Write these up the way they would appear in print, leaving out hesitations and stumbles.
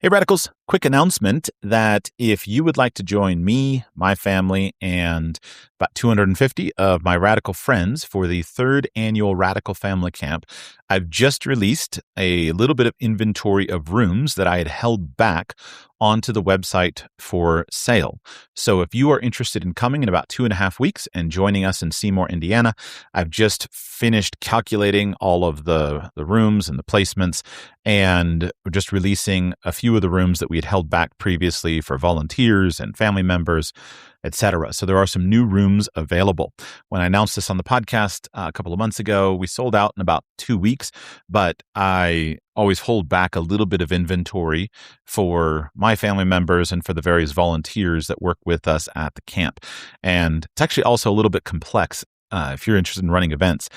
Hey, Radicals, quick announcement that if you would like to join me, my family, and about 250 of my Radical friends for the third annual Radical Family Camp, I've just released a little bit of inventory of rooms that I had held back onto the website for sale. So if you are interested in coming in about 2.5 weeks and joining us in Seymour, Indiana, I've just finished calculating all of the rooms and the placements, and we're just releasing a few of the rooms that we had held back previously for volunteers and family members, etc. So there are some new rooms available. When I announced this on the podcast a couple of months ago, we sold out in about 2 weeks, but I always hold back a little bit of inventory for my family members and for the various volunteers that work with us at the camp. And it's actually also a little bit complex. If you're interested in running events,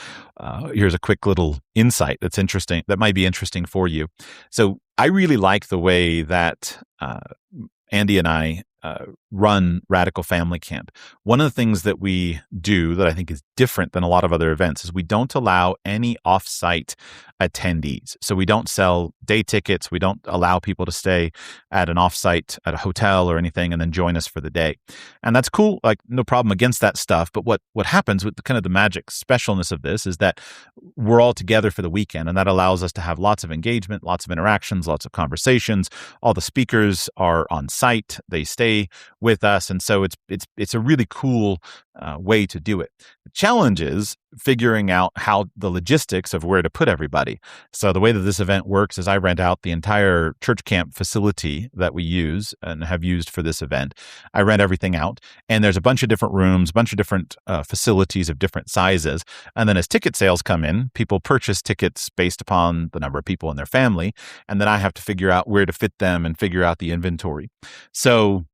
here's a quick little insight that's interesting, that might be interesting for you. So I really like the way that Andy and I run Radical Family Camp. One of the things that we do that I think is different than a lot of other events is we don't allow any off-site attendees. So we don't sell day tickets. We don't allow people to stay at an off-site, at a hotel or anything, and then join us for the day. And that's cool. Like, no problem against that stuff. But what happens with kind of the magic specialness of this is that we're all together for the weekend, and that allows us to have lots of engagement, lots of interactions, lots of conversations. All the speakers are on site. They stay with us. And so it's a really cool way to do it. The challenge is figuring out how the logistics of where to put everybody. So the way that this event works is I rent out the entire church camp facility that we use and have used for this event. I rent everything out, and there's a bunch of different rooms, a bunch of different facilities of different sizes. And then as ticket sales come in, people purchase tickets based upon the number of people in their family. And then I have to figure out where to fit them and figure out the inventory. So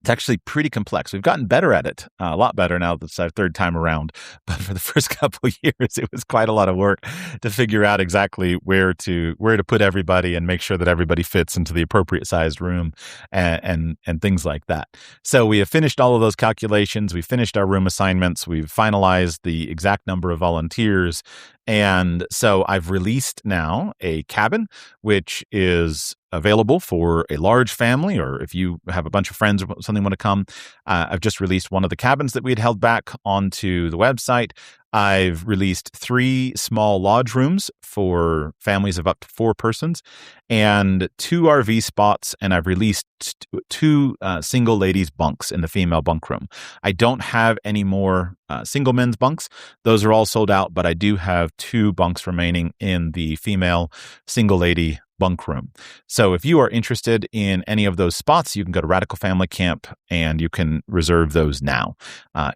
it's actually pretty complex. We've gotten better at it, a lot better now that it's our third time around. But for the first couple of years, it was quite a lot of work to figure out exactly where to put everybody and make sure that everybody fits into the appropriate sized room and things like that. So we have finished all of those calculations. We've finished our room assignments. We've finalized the exact number of volunteers. And so I've released now a cabin, which is available for a large family, or if you have a bunch of friends or something want to come. I've just released one of the cabins that we had held back onto the website. I've released 3 small lodge rooms for families of up to 4 persons and 2 RV spots. And I've released 2 single ladies bunks in the female bunk room. I don't have any more single men's bunks. Those are all sold out, but I do have 2 bunks remaining in the female single lady bunk room. So if you are interested in any of those spots, you can go to Radical Family Camp and you can reserve those now.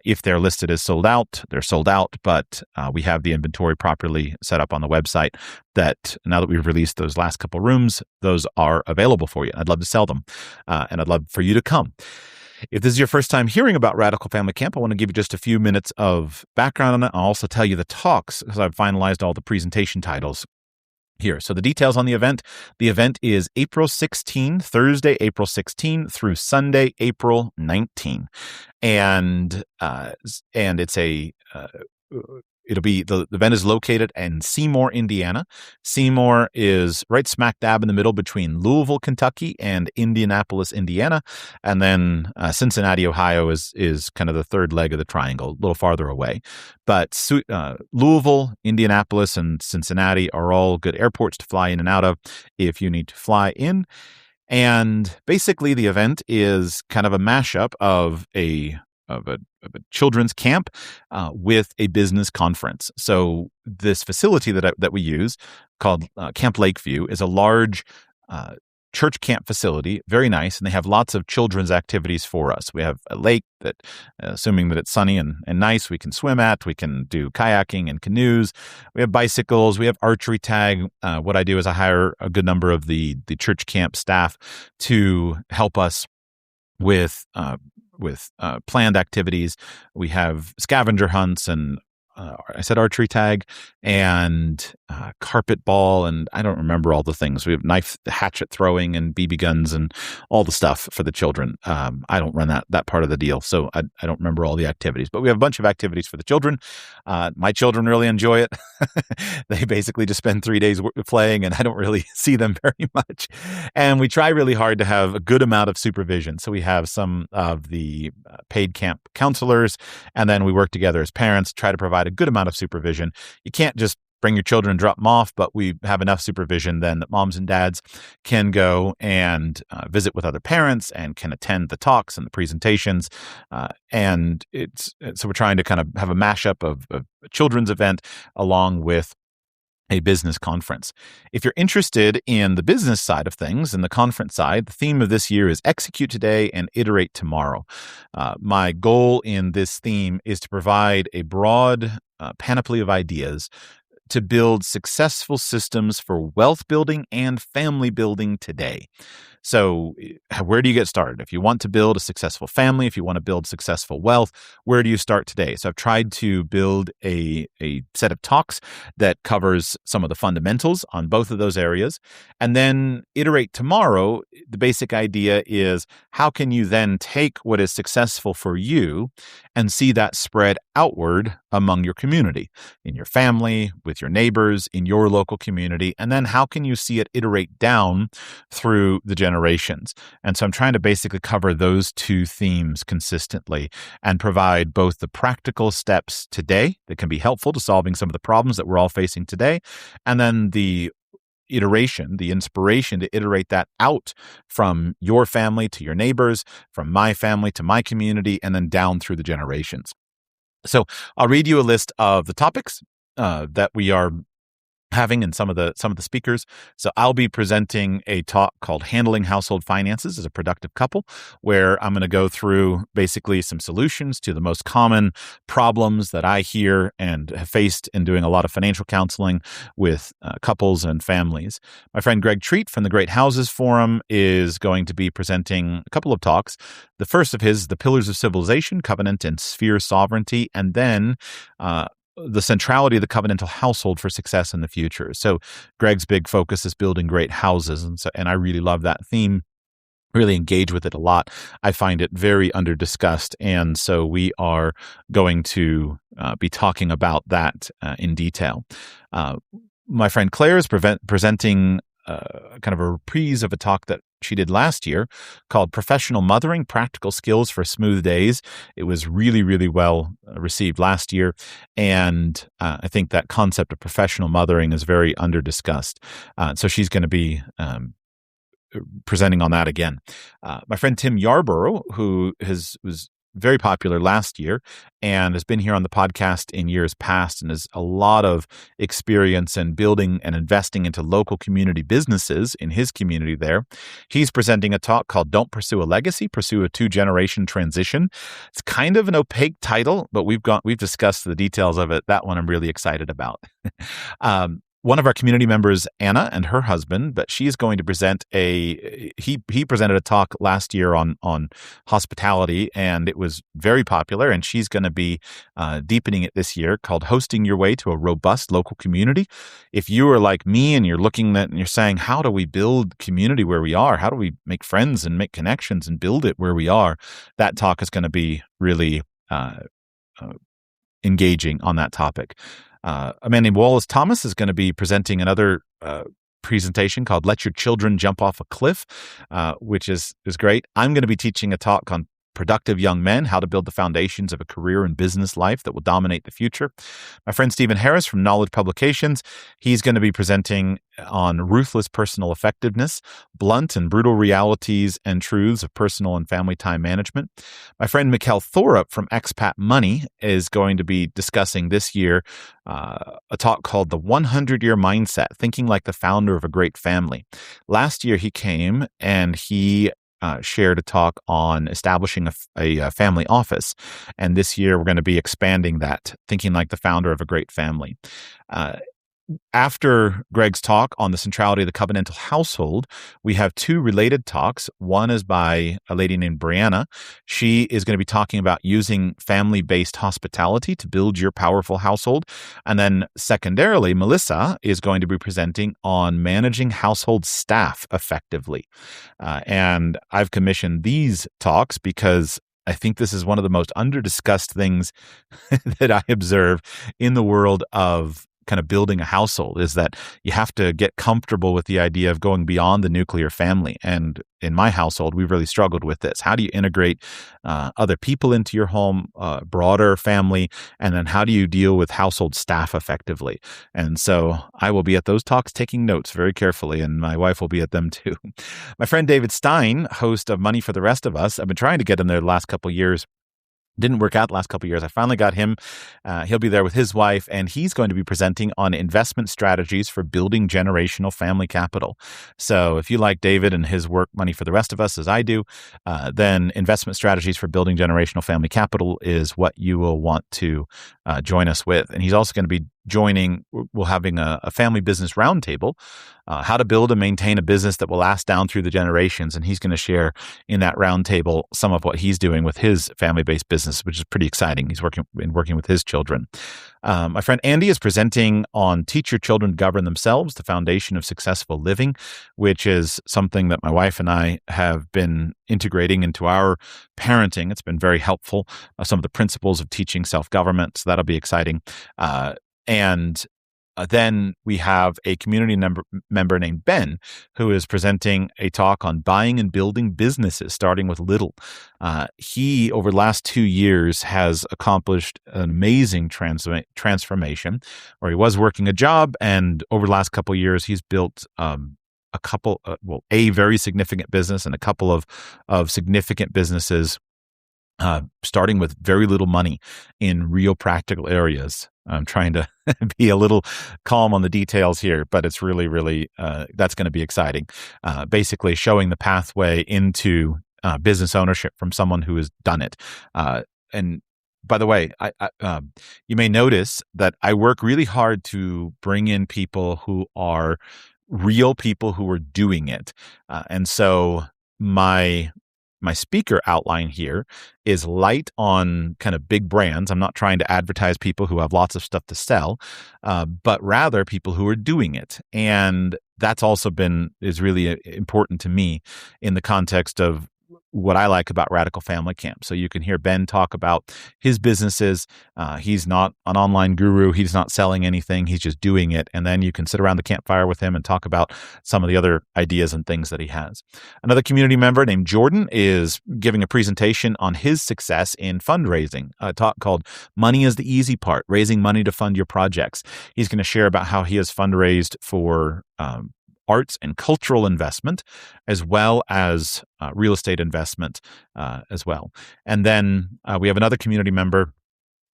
If they're listed as sold out, they're sold out, but we have the inventory properly set up on the website that now that we've released those last couple rooms, those are available for you. I'd love to sell them, and I'd love for you to come. If this is your first time hearing about Radical Family Camp, I want to give you just a few minutes of background on it. I'll also tell you the talks because I've finalized all the presentation titles here. So the details on the event is April 16, Thursday, April 16 through Sunday, April 19. And it's the event is located in Seymour, Indiana. Seymour is right smack dab in the middle between Louisville, Kentucky and Indianapolis, Indiana. And then Cincinnati, Ohio is kind of the third leg of the triangle, a little farther away. But Louisville, Indianapolis, and Cincinnati are all good airports to fly in and out of if you need to fly in. And basically the event is kind of a mashup of a children's camp with a business conference. So this facility that we use called Camp Lakeview is a large church camp facility, very nice, and they have lots of children's activities for us. We have a lake that, assuming that it's sunny and nice, we can swim at. We can do kayaking and canoes. We have bicycles. We have archery tag. What I do is I hire a good number of the church camp staff to help us with planned activities. We have scavenger hunts and I said archery tag and carpet ball, and I don't remember all the things. We have hatchet throwing and BB guns and all the stuff for the children. I don't run that part of the deal, so I don't remember all the activities. But we have a bunch of activities for the children. My children really enjoy it. They basically just spend 3 days playing, and I don't really see them very much. And we try really hard to have a good amount of supervision. So we have some of the paid camp counselors, and then we work together as parents, try to provide a good amount of supervision. You can't just bring your children and drop them off, but we have enough supervision then that moms and dads can go and visit with other parents and can attend the talks and the presentations. And so we're trying to kind of have a mashup of a children's event along with a business conference. If you're interested in the business side of things and the conference side, the theme of this year is execute today and iterate tomorrow. My goal in this theme is to provide a broad panoply of ideas to build successful systems for wealth building and family building today. So where do you get started? If you want to build a successful family, if you want to build successful wealth, where do you start today? So I've tried to build a set of talks that covers some of the fundamentals on both of those areas. And then iterate tomorrow. The basic idea is how can you then take what is successful for you and see that spread outward among your community, in your family, with your neighbors, in your local community, and then how can you see it iterate down through the generations? And so I'm trying to basically cover those two themes consistently and provide both the practical steps today that can be helpful to solving some of the problems that we're all facing today, and then the iteration, the inspiration to iterate that out from your family to your neighbors, from my family to my community, and then down through the generations. So I'll read you a list of the topics that we are having and some of the speakers. So I'll be presenting a talk called Handling Household Finances as a Productive Couple, where I'm going to go through basically some solutions to the most common problems that I hear and have faced in doing a lot of financial counseling with couples and families. My friend Greg Treat from the Great Houses Forum is going to be presenting a couple of talks. The first of his, The Pillars of Civilization, Covenant and Sphere Sovereignty, and then the centrality of the covenantal household for success in the future. So Greg's big focus is building great houses. And I really love that theme, really engage with it a lot. I find it very under-discussed. And so we are going to be talking about that in detail. My friend Claire is presenting kind of a reprise of a talk that she did last year called Professional Mothering, Practical Skills for Smooth Days. It was really, really well received last year. And I think that concept of professional mothering is very under-discussed. So she's going to be presenting on that again. My friend Tim Yarborough, who was very popular last year and has been here on the podcast in years past and has a lot of experience in building and investing into local community businesses in his community there. He's presenting a talk called Don't Pursue a Legacy, Pursue a Two-Generation Transition. It's kind of an opaque title, but we've discussed the details of it. That one I'm really excited about. One of our community members, Anna, and her husband, but she's going to present he presented a talk last year on hospitality, and it was very popular, and she's going to be deepening it this year, called Hosting Your Way to a Robust Local Community. If you are like me and you're looking at and you're saying, how do we build community where we are? How do we make friends and make connections and build it where we are? That talk is going to be really engaging on that topic. A man named Wallace Thomas is going to be presenting another presentation called Let Your Children Jump Off a Cliff, which is great. I'm going to be teaching a talk on productive young men, how to build the foundations of a career and business life that will dominate the future. My friend Stephen Harris from Knowledge Publications, he's going to be presenting on ruthless personal effectiveness, blunt and brutal realities and truths of personal and family time management. My friend Mikkel Thorup from Expat Money is going to be discussing this year a talk called The 100-Year Mindset, Thinking Like the Founder of a Great Family. Last year he came and he shared a talk on establishing a family office. And this year we're going to be expanding that, thinking like the founder of a great family. After Greg's talk on the centrality of the covenantal household, we have two related talks. One is by a lady named Brianna. She is going to be talking about using family-based hospitality to build your powerful household. And then secondarily, Melissa is going to be presenting on managing household staff effectively. And I've commissioned these talks because I think this is one of the most under-discussed things that I observe in the world of kind of building a household, is that you have to get comfortable with the idea of going beyond the nuclear family. And in my household, we've really struggled with this. How do you integrate other people into your home, broader family, and then how do you deal with household staff effectively? And so I will be at those talks taking notes very carefully, and my wife will be at them too. My friend David Stein, host of Money for the Rest of Us, I've been trying to get him there the last couple of years. Didn't work out the last couple of years. I finally got him. He'll be there with his wife, and he's going to be presenting on investment strategies for building generational family capital. So if you like David and his work, Money for the Rest of Us, as I do, then investment strategies for building generational family capital is what you will want to join us with. And he's also going to be we're having a family business roundtable, how to build and maintain a business that will last down through the generations. And he's going to share in that roundtable some of what he's doing with his family-based business, which is pretty exciting. He's working with his children. My friend Andy is presenting on Teach Your Children to Govern Themselves, the foundation of successful living, which is something that my wife and I have been integrating into our parenting. It's been very helpful. Some of the principles of teaching self-government. So that'll be exciting. And then we have a community member named Ben, who is presenting a talk on buying and building businesses, starting with little. He, over the last 2 years, has accomplished an amazing transformation, where he was working a job, and over the last couple of years, he's built a very significant business and a couple of significant businesses, starting with very little money in real practical areas. I'm trying to be a little calm on the details here, but it's really, really, that's going to be exciting. Basically showing the pathway into business ownership from someone who has done it. And by the way, you may notice that I work really hard to bring in people who are real people who are doing it. And so my speaker outline here is light on kind of big brands. I'm not trying to advertise people who have lots of stuff to sell, but rather people who are doing it. And that's also is really important to me in the context of what I like about Radical Family Camp. So you can hear Ben talk about his businesses. He's not an online guru. He's not selling anything. He's just doing it. And then you can sit around the campfire with him and talk about some of the other ideas and things that he has. Another community member named Jordan is giving a presentation on his success in fundraising, a talk called Money is the Easy Part, Raising Money to Fund Your Projects. He's going to share about how he has fundraised for arts and cultural investment, as well as real estate investment as well. And then we have another community member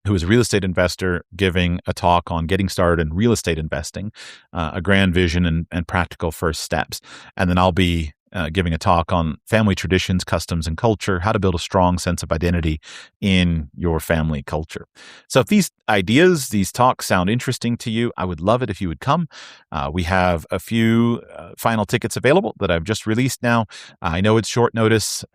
who is a real estate investor giving a talk on getting started in real estate investing, a grand vision and practical first steps. And then I'll be giving a talk on family traditions, customs, and culture, how to build a strong sense of identity in your family culture. So if these ideas, these talks sound interesting to you, I would love it if you would come. We have a few final tickets available that I've just released now. I know it's short notice.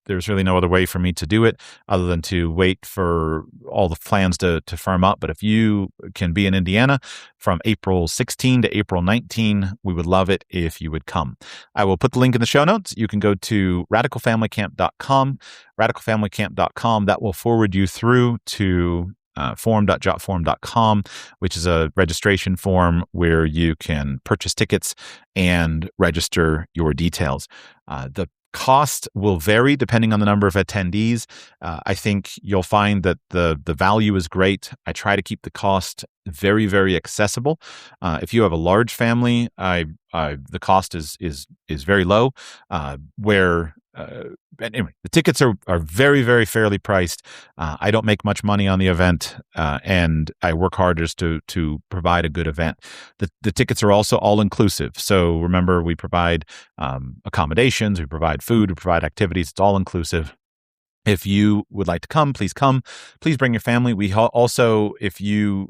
There's really no other way for me to do it other than to wait for all the plans to firm up. But if you can be in Indiana from April 16 to April 19, we would love it if you would come. I will put the link in the show notes. You can go to radicalfamilycamp.com, radicalfamilycamp.com. That will forward you through to form.jotform.com, which is a registration form where you can purchase tickets and register your details. The cost will vary depending on the number of attendees. I think you'll find that the value is great. I try to keep the cost very, very accessible. If you have a large family, the cost is very low. Anyway, the tickets are very, very fairly priced. I don't make much money on the event, and I work hard just to provide a good event. The tickets are also all inclusive. So remember, we provide accommodations, we provide food, we provide activities. It's all inclusive. If you would like to come, please come. Please bring your family. We also, if you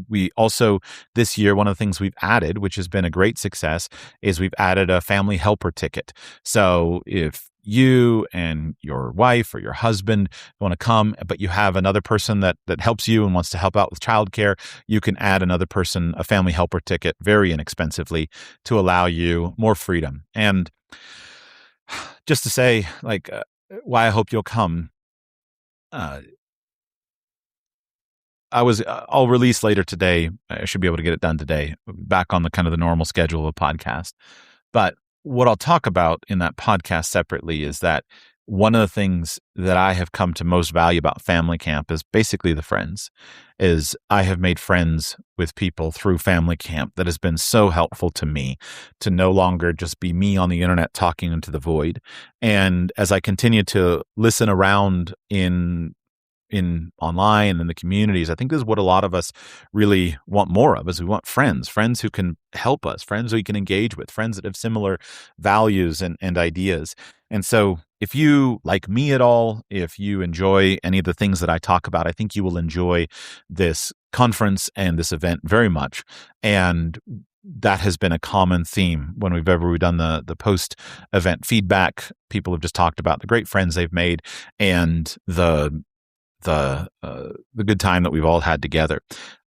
we also, this year, one of the things we've added, which has been a great success, is we've added a family helper ticket. So if you and your wife or your husband want to come, but you have another person that helps you and wants to help out with childcare, you can add another person a family helper ticket very inexpensively to allow you more freedom. And just to say, why I hope you'll come. I'll release later today. I should be able to get it done today, back on the kind of the normal schedule of a podcast. But what I'll talk about in that podcast separately is that one of the things that I have come to most value about family camp is basically the friends. Is I have made friends with people through family camp that has been so helpful to me to no longer just be me on the internet talking into the void. And as I continue to listen around in online and in the communities, I think this is what a lot of us really want more of, is we want friends who can help us, friends who we can engage with, friends that have similar values and ideas. And so if you like me at all, if you enjoy any of the things that I talk about, I think you will enjoy this conference and this event very much. And that has been a common theme when we've done the post-event feedback. People have just talked about the great friends they've made and the good time that we've all had together.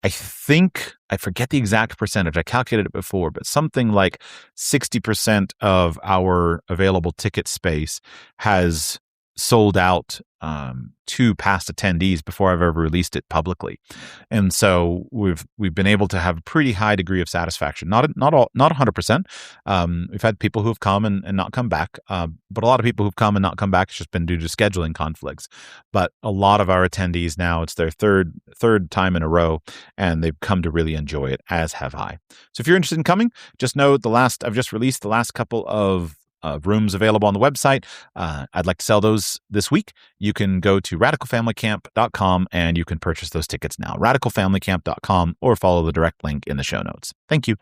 I think, I forget the exact percentage, I calculated it before, but something like 60% of our available ticket space has sold out to past attendees before I've ever released it publicly. And so we've been able to have a pretty high degree of satisfaction. Not 100%. We've had people who have come and not come back, but a lot of people who've come and not come back, it's just been due to scheduling conflicts. But a lot of our attendees now, it's their third time in a row, and they've come to really enjoy it, as have I. So if you're interested in coming, just know I've just released the last couple of rooms available on the website. I'd like to sell those this week. You can go to radicalfamilycamp.com and you can purchase those tickets now. radicalfamilycamp.com, or follow the direct link in the show notes. Thank you.